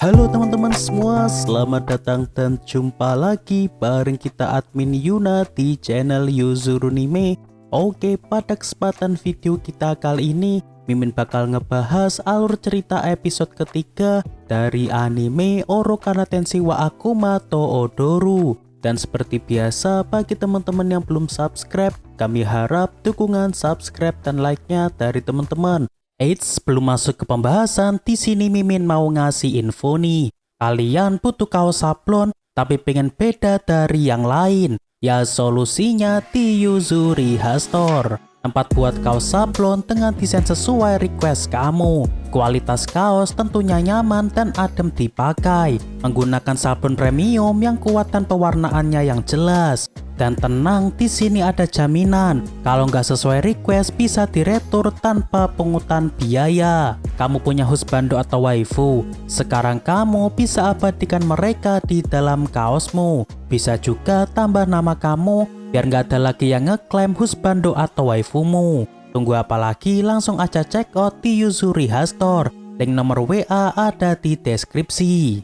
Halo teman-teman semua, selamat datang dan jumpa lagi bareng kita admin Yuna di channel Yuzurunime. Oke, pada kesempatan video kita kali ini Mimin bakal ngebahas alur cerita episode ketiga dari anime Orokana Tensei wa Akuma to Odoru. Dan seperti biasa, bagi teman-teman yang belum subscribe, kami harap dukungan subscribe dan like-nya dari teman-teman. Eits, sebelum masuk ke pembahasan, di sini Mimin mau ngasih info nih. Kalian butuh kaos sablon, tapi pengen beda dari yang lain. Ya solusinya di Yuzuriha Store. Tempat buat kaos sablon dengan desain sesuai request kamu. Kualitas kaos tentunya nyaman dan adem dipakai. Menggunakan sablon premium yang kuat dan pewarnaannya yang jelas. Dan tenang, di sini ada jaminan. Kalau nggak sesuai request bisa diretur tanpa pungutan biaya. Kamu punya husbando atau waifu, sekarang kamu bisa abadikan mereka di dalam kaosmu. Bisa juga tambah nama kamu biar nggak ada lagi yang ngeklaim husbando atau waifumu. Tunggu apa lagi, langsung aja check out di Yuzuriha Store. Link nomor WA ada di deskripsi.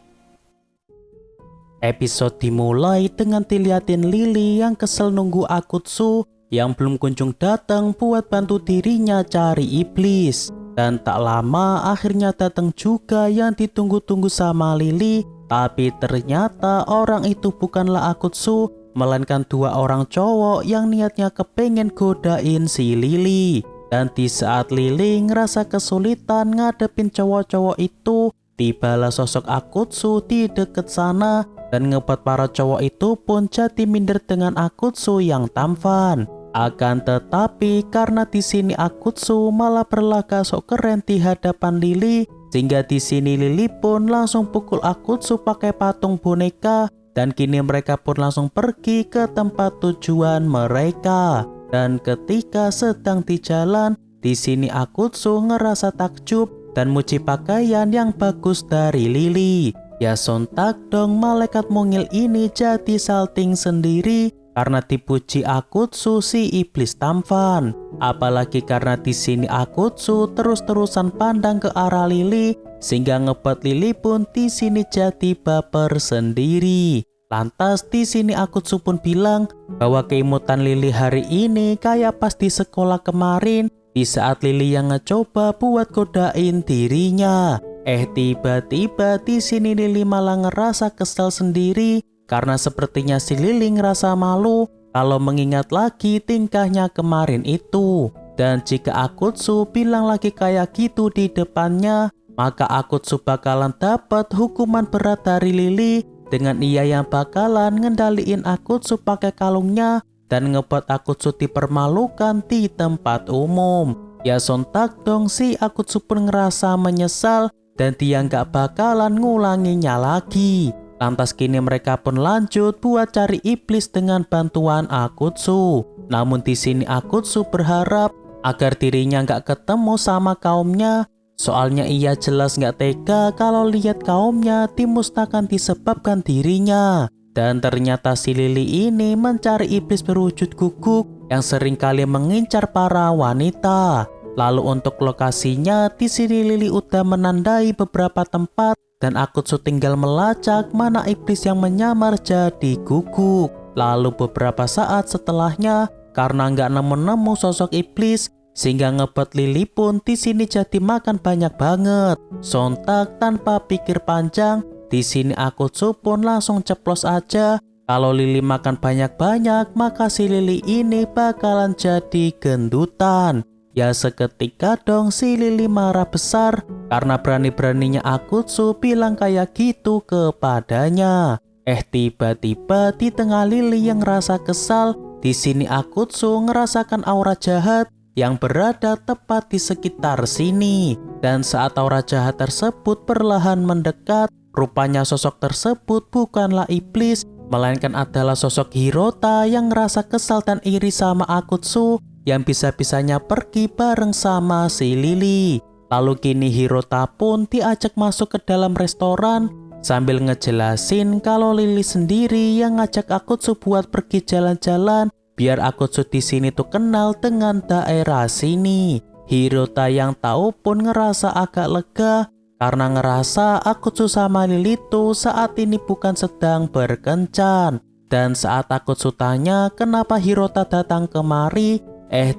Episode dimulai dengan diliatin Lily yang kesel nunggu Akutsu yang belum kunjung datang buat bantu dirinya cari iblis. Dan tak lama akhirnya datang juga yang ditunggu-tunggu sama Lily, tapi ternyata orang itu bukanlah Akutsu, melainkan dua orang cowok yang niatnya kepengen godain si Lily. Dan di saat Lily ngerasa kesulitan ngadepin cowok-cowok itu, tibalah sosok Akutsu di deket sana. Dan ngebuat para cowok itu pun jadi minder dengan Akutsu yang tampan. Akan tetapi karena di sini Akutsu malah berlagak sok keren di hadapan Lily, sehingga di sini Lily pun langsung pukul Akutsu pakai patung boneka. Dan kini mereka pun langsung pergi ke tempat tujuan mereka. Dan ketika sedang di jalan, di sini Akutsu ngerasa takjub dan muji pakaian yang bagus dari Lily. Ya sontak dong malaikat mungil ini jadi salting sendiri karena dipuji Akutsu si iblis tampan. Apalagi karena di sini Akutsu terus-terusan pandang ke arah Lily sehingga ngebuat Lily pun di sini jadi baper sendiri. Lantas di sini Akutsu pun bilang bahwa keimutan Lily hari ini kayak pas di sekolah kemarin di saat Lily yang ngecoba buat godain dirinya. Tiba-tiba di sini Lily malah ngerasa kesal sendiri karena sepertinya si Lily ngerasa malu kalau mengingat lagi tingkahnya kemarin itu. Dan jika Akutsu bilang lagi kayak gitu di depannya, maka Akutsu bakalan dapat hukuman berat dari Lily dengan ia yang bakalan ngendaliin Akutsu pakai kalungnya dan ngebuat Akutsu dipermalukan di tempat umum. Ya sontak dong si Akutsu pun ngerasa menyesal dan dia nggak bakalan ngulanginya lagi. Lantas kini mereka pun lanjut buat cari iblis dengan bantuan Akutsu. Namun di sini Akutsu berharap agar dirinya nggak ketemu sama kaumnya. Soalnya ia jelas nggak tega kalau lihat kaumnya dimusnahkan disebabkan dirinya. Dan ternyata si Lily ini mencari iblis berwujud guguk yang seringkali mengincar para wanita. Lalu untuk lokasinya, di sini Lily udah menandai beberapa tempat dan Akutsu tinggal melacak mana iblis yang menyamar jadi guguk. Lalu beberapa saat setelahnya, karena nggak nemu-nemu sosok iblis, sehingga ngebuat Lily pun di sini jadi makan banyak banget. Sontak tanpa pikir panjang, di sini Akutsu pun langsung ceplos aja. Kalau Lily makan banyak-banyak, maka si Lily ini bakalan jadi gendutan. Ya seketika dong si Lily marah besar karena berani-beraninya Akutsu bilang kayak gitu kepadanya. Tiba-tiba di tengah Lily yang rasa kesal, di sini Akutsu ngerasakan aura jahat yang berada tepat di sekitar sini. Dan saat aura jahat tersebut perlahan mendekat, rupanya sosok tersebut bukanlah iblis, melainkan adalah sosok Hirota yang ngerasa kesal dan iri sama Akutsu yang bisa-bisanya pergi bareng sama si Lily. Lalu kini Hirota pun diajak masuk ke dalam restoran sambil ngejelasin kalau Lily sendiri yang ngajak Akutsu buat pergi jalan-jalan biar Akutsu di sini tuh kenal dengan daerah sini. Hirota yang tahu pun ngerasa agak lega karena ngerasa Akutsu sama Lily tuh saat ini bukan sedang berkencan. Dan saat Akutsu tanya kenapa Hirota datang kemari,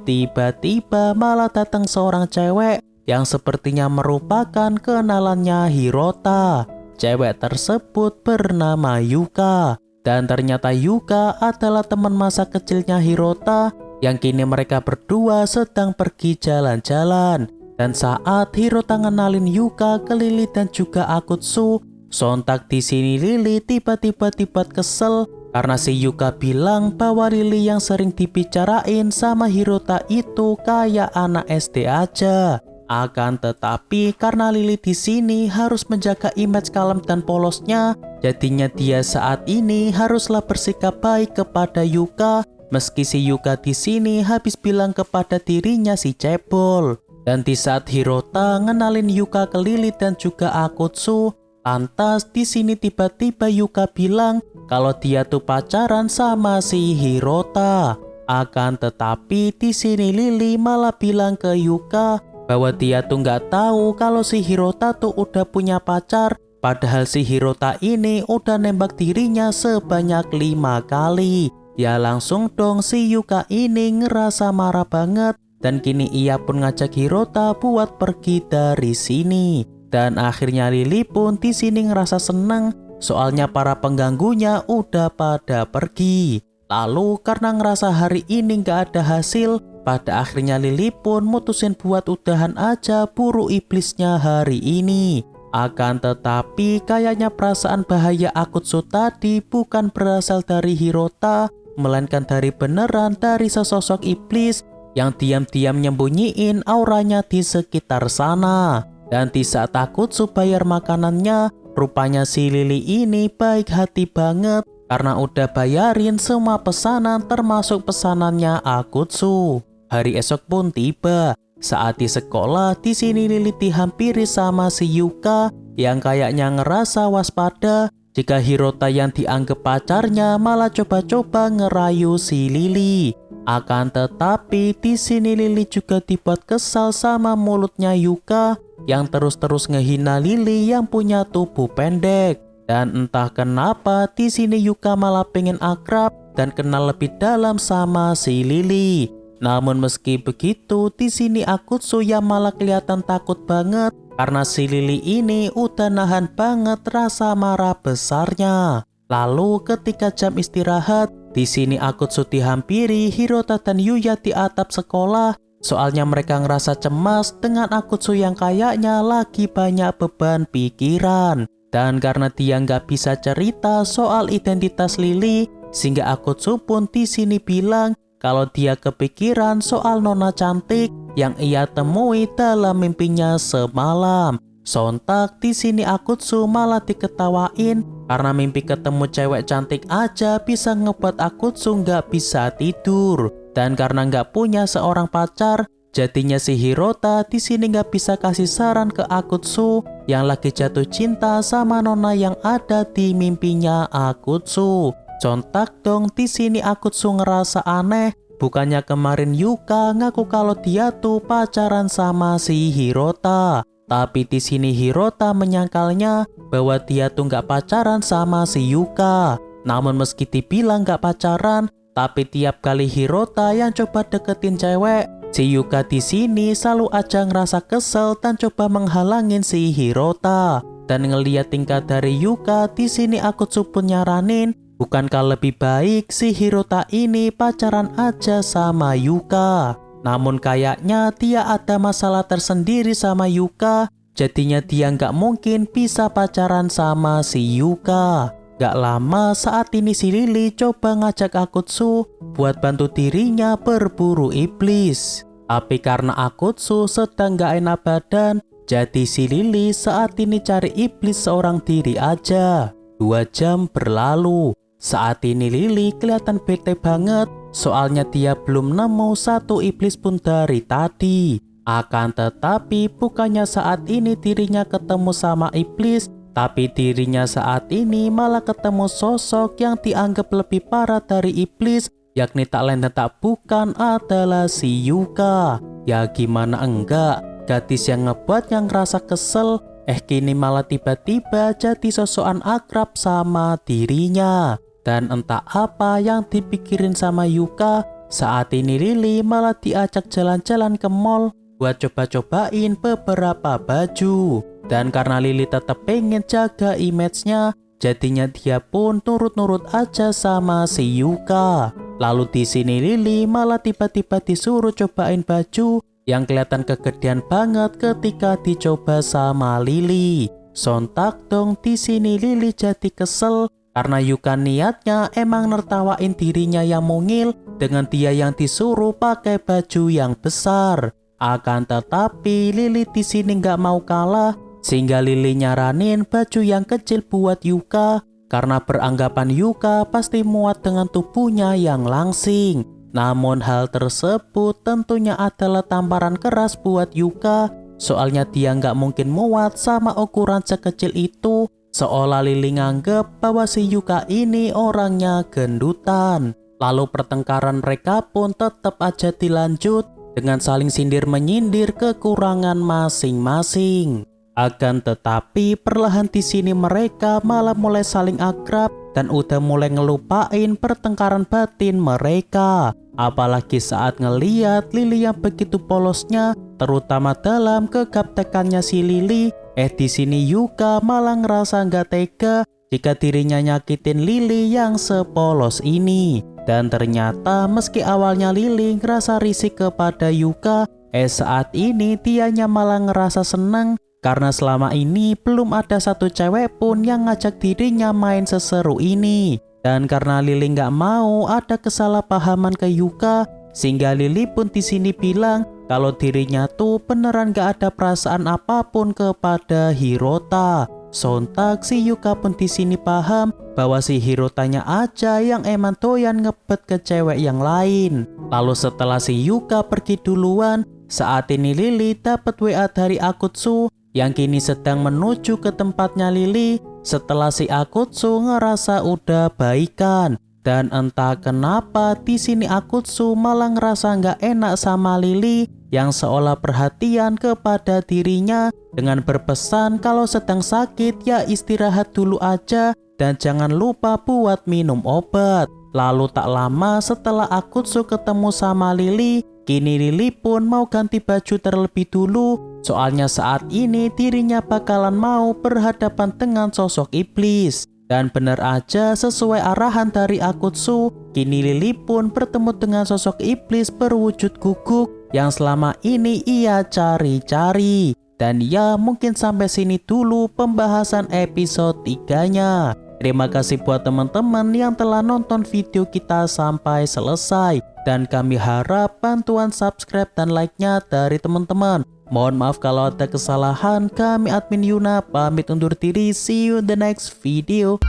tiba-tiba malah datang seorang cewek yang sepertinya merupakan kenalannya Hirota. Cewek tersebut bernama Yuka. Dan ternyata Yuka adalah teman masa kecilnya Hirota yang kini mereka berdua sedang pergi jalan-jalan. Dan saat Hirota ngenalin Yuka ke Lily dan juga Akutsu, sontak di sini Lily tiba-tiba kesel karena si Yuka bilang bahwa Lily yang sering dibicarain sama Hirota itu kayak anak SD aja. Akan tetapi karena Lily di sini harus menjaga image kalem dan polosnya, jadinya dia saat ini haruslah bersikap baik kepada Yuka, meski si Yuka di sini habis bilang kepada dirinya si cebol. Dan di saat Hirota ngenalin Yuka ke Lily dan juga Akutsu, lantas di sini tiba-tiba Yuka bilang kalau dia tuh pacaran sama si Hirota. Akan tetapi di sini Lily malah bilang ke Yuka bahwa dia tuh nggak tahu kalau si Hirota tuh udah punya pacar, padahal si Hirota ini udah nembak dirinya sebanyak 5 kali. Ya langsung dong si Yuka ini ngerasa marah banget dan kini ia pun ngajak Hirota buat pergi dari sini. Dan akhirnya Lily pun di sini ngerasa seneng soalnya para pengganggunya udah pada pergi. Lalu karena ngerasa hari ini nggak ada hasil, pada akhirnya Lily pun mutusin buat udahan aja buru iblisnya hari ini. Akan tetapi kayaknya perasaan bahaya Akutsu tadi bukan berasal dari Hirota, melainkan dari beneran dari sesosok iblis yang diam-diam nyembunyiin auranya di sekitar sana. Dan di saat Akutsu bayar makanannya, rupanya si Lily ini baik hati banget karena udah bayarin semua pesanan termasuk pesanannya Akutsu. Hari esok pun tiba. Saat di sekolah, di sini Lily dihampiri sama si Yuka yang kayaknya ngerasa waspada jika Hirota yang dianggap pacarnya malah coba-coba ngerayu si Lily. Akan tetapi di sini Lily juga dibuat kesal sama mulutnya Yuka yang terus-terus ngehina Lily yang punya tubuh pendek. Dan entah kenapa di sini Yuka malah pengen akrab dan kenal lebih dalam sama si Lily. Namun meski begitu, di sini Akutsu yang malah kelihatan takut banget karena si Lily ini udah nahan banget rasa marah besarnya. Lalu ketika jam istirahat, di sini Akutsu dihampiri Hirota dan Yuya di atap sekolah. Soalnya mereka ngerasa cemas dengan Akutsu yang kayaknya lagi banyak beban pikiran. Dan karena dia nggak bisa cerita soal identitas Lily, sehingga Akutsu pun di sini bilang kalau dia kepikiran soal nona cantik yang ia temui dalam mimpinya semalam. Sontak di sini Akutsu malah diketawain karena mimpi ketemu cewek cantik aja bisa ngebuat Akutsu nggak bisa tidur. Dan karena nggak punya seorang pacar, jadinya si Hirota di sini nggak bisa kasih saran ke Akutsu yang lagi jatuh cinta sama nona yang ada di mimpinya Akutsu. Contak dong di sini Akutsu ngerasa aneh. Bukannya kemarin Yuka ngaku kalau dia tuh pacaran sama si Hirota, tapi di sini Hirota menyangkalnya bahwa dia tuh nggak pacaran sama si Yuka. Namun meski dibilang nggak pacaran, tapi tiap kali Hirota yang coba deketin cewek, si Yuka di sini selalu aja ngerasa kesel dan coba menghalangin si Hirota. Dan ngeliat tingkah dari Yuka, di sini Akutsu pun nyaranin, bukankah lebih baik si Hirota ini pacaran aja sama Yuka? Namun kayaknya dia ada masalah tersendiri sama Yuka, jadinya dia nggak mungkin bisa pacaran sama si Yuka. Gak lama saat ini si Lily coba ngajak Akutsu buat bantu dirinya berburu iblis. Tapi karena Akutsu sedang gak enak badan, jadi si Lily saat ini cari iblis seorang diri aja. 2 jam berlalu. Saat ini Lily kelihatan bete banget, soalnya dia belum nemu satu iblis pun dari tadi. Akan tetapi bukannya saat ini dirinya ketemu sama iblis, tapi dirinya saat ini malah ketemu sosok yang dianggap lebih parah dari iblis, yakni tak lain dan tak bukan adalah si Yuka. Ya gimana enggak, gadis yang ngebuat yang ngerasa kesel Kini malah tiba-tiba jadi sosokan akrab sama dirinya. Dan entah apa yang dipikirin sama Yuka, saat ini Lily malah diajak jalan-jalan ke mall buat coba-cobain beberapa baju. Dan karena Lily tetap pengen jaga image-nya, jadinya dia pun nurut-nurut aja sama si Yuka. Lalu di sini Lily malah tiba-tiba disuruh cobain baju yang kelihatan kegedean banget ketika dicoba sama Lily. Sontak dong di sini Lily jadi kesel karena Yuka niatnya emang nertawain dirinya yang mungil dengan dia yang disuruh pakai baju yang besar. Akan tetapi Lily di sini nggak mau kalah, sehingga Lily nyaranin baju yang kecil buat Yuka karena beranggapan Yuka pasti muat dengan tubuhnya yang langsing. Namun hal tersebut tentunya adalah tamparan keras buat Yuka, soalnya dia nggak mungkin muat sama ukuran sekecil itu. Seolah Lily nganggep bahwa si Yuka ini orangnya gendutan. Lalu pertengkaran mereka pun tetap aja dilanjut dengan saling sindir menyindir kekurangan masing-masing. Akan tetapi perlahan di sini mereka malah mulai saling akrab dan udah mulai ngelupain pertengkaran batin mereka. Apalagi saat ngeliat Lily yang begitu polosnya, terutama dalam kegaptekannya si Lily. Di sini Yuka malah ngerasa nggak tega jika dirinya nyakitin Lily yang sepolos ini. Dan ternyata meski awalnya Lily ngerasa risih kepada Yuka, saat ini dianya malah ngerasa senang karena selama ini belum ada satu cewek pun yang ngajak dirinya main seseru ini. Dan karena Lily nggak mau ada kesalahpahaman ke Yuka, sehingga Lily pun di sini bilang kalau dirinya tuh beneran gak ada perasaan apapun kepada Hirota. Sontak si Yuka pun di sini paham bahwa si Hirotanya aja yang emang doyan ngebet ke cewek yang lain. Lalu setelah si Yuka pergi duluan, saat ini Lily dapat WA dari Akutsu yang kini sedang menuju ke tempatnya Lily setelah si Akutsu ngerasa udah baikan. Dan entah kenapa di sini Akutsu malah ngerasa nggak enak sama Lily yang seolah perhatian kepada dirinya dengan berpesan kalau sedang sakit ya istirahat dulu aja dan jangan lupa buat minum obat. Lalu tak lama setelah Akutsu ketemu sama Lily, kini Lily pun mau ganti baju terlebih dulu. Soalnya saat ini dirinya bakalan mau berhadapan dengan sosok iblis. Dan benar aja sesuai arahan dari Akutsu, kini Lily pun bertemu dengan sosok iblis berwujud guguk yang selama ini ia cari-cari. Dan ya mungkin sampai sini dulu pembahasan episode 3-nya. Terima kasih buat teman-teman yang telah nonton video kita sampai selesai. Dan kami harap bantuan subscribe dan like-nya dari teman-teman. Mohon maaf kalau ada kesalahan. Kami admin Yuna pamit undur diri. See you in the next video.